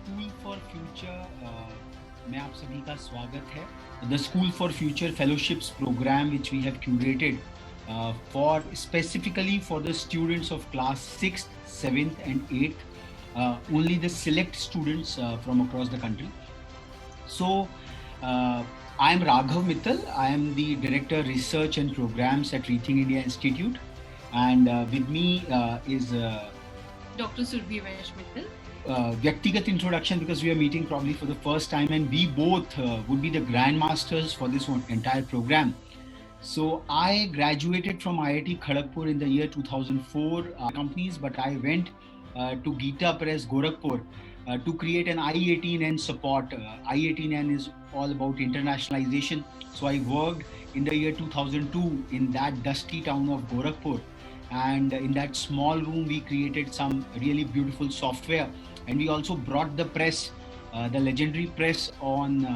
School for future में आप सभी का स्वागत है. The school for future fellowships programme which we have curated for specifically for the students of class 6th, 7th and 8th, only the select students from across the country. So, I am Raghav Mittal. I am the Director Research and Programs at Rethink India Institute. And with me is Dr. Surbhi Vash Mittal. Vyaktigat introduction because we are meeting probably for the first time, and we both would be the grandmasters for this entire program. So I graduated from IIT Kharagpur in the year 2004 companies, but I went to Geeta Press Gorakhpur to create an I-18N support. I-18N is all about internationalization. So I worked in the year 2002 in that dusty town of Gorakhpur. And in that small room, we created some really beautiful software. And we also brought the press, the legendary press on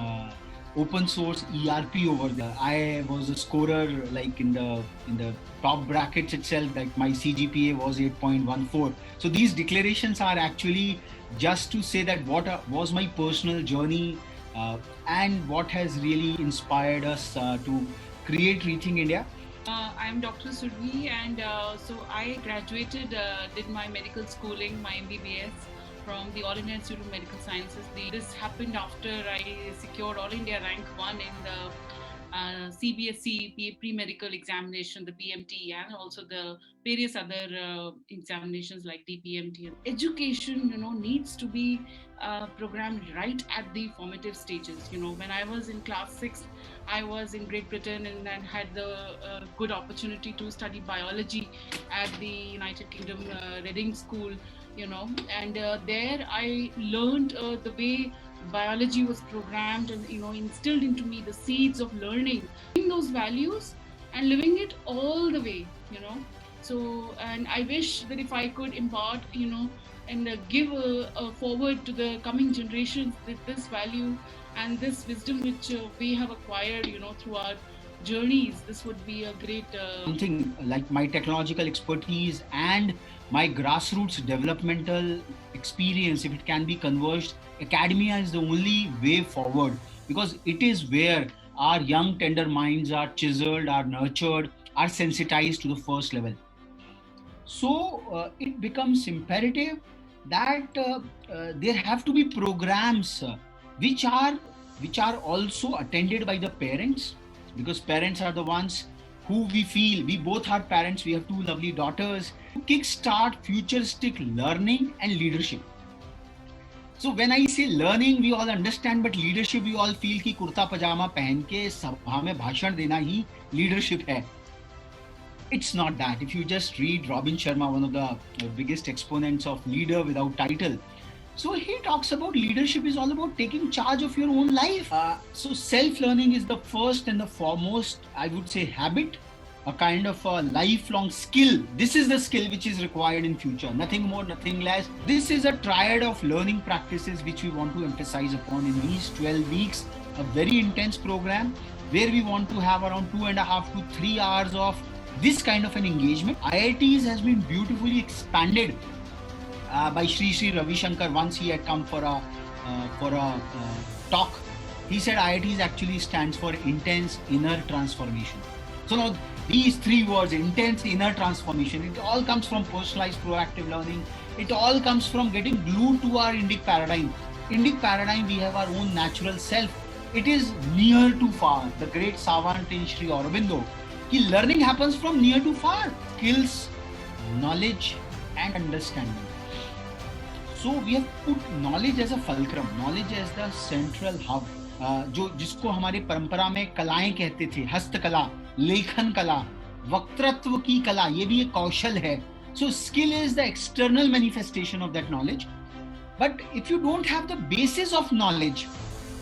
open source ERP over there. I was a scorer like in the top brackets itself. Like my CGPA was 8.14. So these declarations are actually just to say that what was my personal journey and what has really inspired us to create Rethink India. I'm Dr. Surbhi, and so I graduated, did my medical schooling, my MBBS from the All India Institute of Medical Sciences. This happened after I secured All India Rank 1 in the CBSE pre-medical examination, the PMT, and also the various other examinations like DPMT. Education, needs to be programmed right at the formative stages. When I was in class 6, I was in Great Britain and had the good opportunity to study biology at the United Kingdom Reading School, and there I learned the way biology was programmed and instilled into me the seeds of learning, those values and living it all the way. So, and I wish that if I could impart, and give a forward to the coming generations with this value and this wisdom which we have acquired, through our journeys, this would be a great something like my technological expertise and my grassroots developmental experience, if it can be converged, academia is the only way forward, because it is where our young tender minds are chiseled, are nurtured, are sensitized to the first level. So it becomes imperative that there have to be programs which are which are also attended by the parents, because parents are the ones who we feel, we both are parents, we have two lovely daughters, kickstart futuristic learning and leadership. So when I say learning, we all understand, but leadership, we all feel कि कुर्ता पजामा पहन के सभा में भाषण देना ही leadership है. It's not that. If you just read Robin Sharma, one of the biggest exponents of leader without title, so he talks about leadership is all about taking charge of your own life. So self-learning is the first and the foremost, I would say, habit, a kind of a lifelong skill. This is the skill which is required in future. Nothing more, nothing less. This is a triad of learning practices which we want to emphasize upon in these 12 weeks, a very intense program where we want to have around 2.5 to 3 hours of this kind of an engagement. IITs has been beautifully expanded by Sri Ravi Shankar. Once he had come for a talk, he said IITs actually stands for intense inner transformation. So now these three words, intense inner transformation, it all comes from personalized proactive learning. It all comes from getting glued to our Indic paradigm. Indic paradigm, we have our own natural self. It is near to far. The great savant in Sri Aurobindo, कि learning happens from near to far. Skills, knowledge and understanding. So we have put knowledge as a fulcrum, knowledge as the central hub. जो जिसको हमारे परंपरा में कलाएं कहते थे, हस्तकला, लेखन कला, वक्तृत्व की कला, ये भी एक कौशल है. So skill is the external manifestation of that knowledge. But if you don't have the basis of knowledge,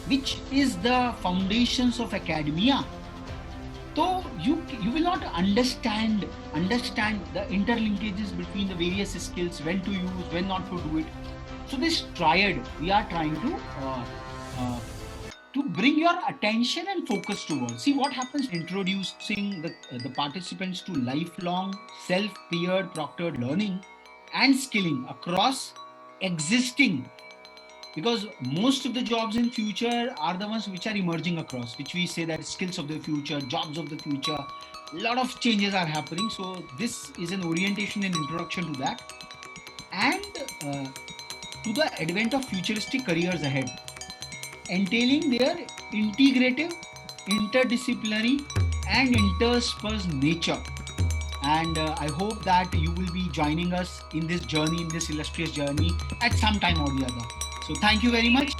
which is the foundations of academia, so you will not understand the interlinkages between the various skills, when to use, when not to do it. So this triad we are trying uh, to bring your attention and focus towards. See what happens introducing the participants to lifelong self-peered proctored learning and skilling across existing because most of the jobs in future are the ones which are emerging across, which we say that skills of the future, jobs of the future. A lot of changes are happening, so this is an orientation and introduction to that, and uh, to the advent of futuristic careers ahead, entailing their integrative, interdisciplinary, and interspersed nature. And I hope that you will be joining us in this journey, in this illustrious journey, at some time or the other. So, thank you very much.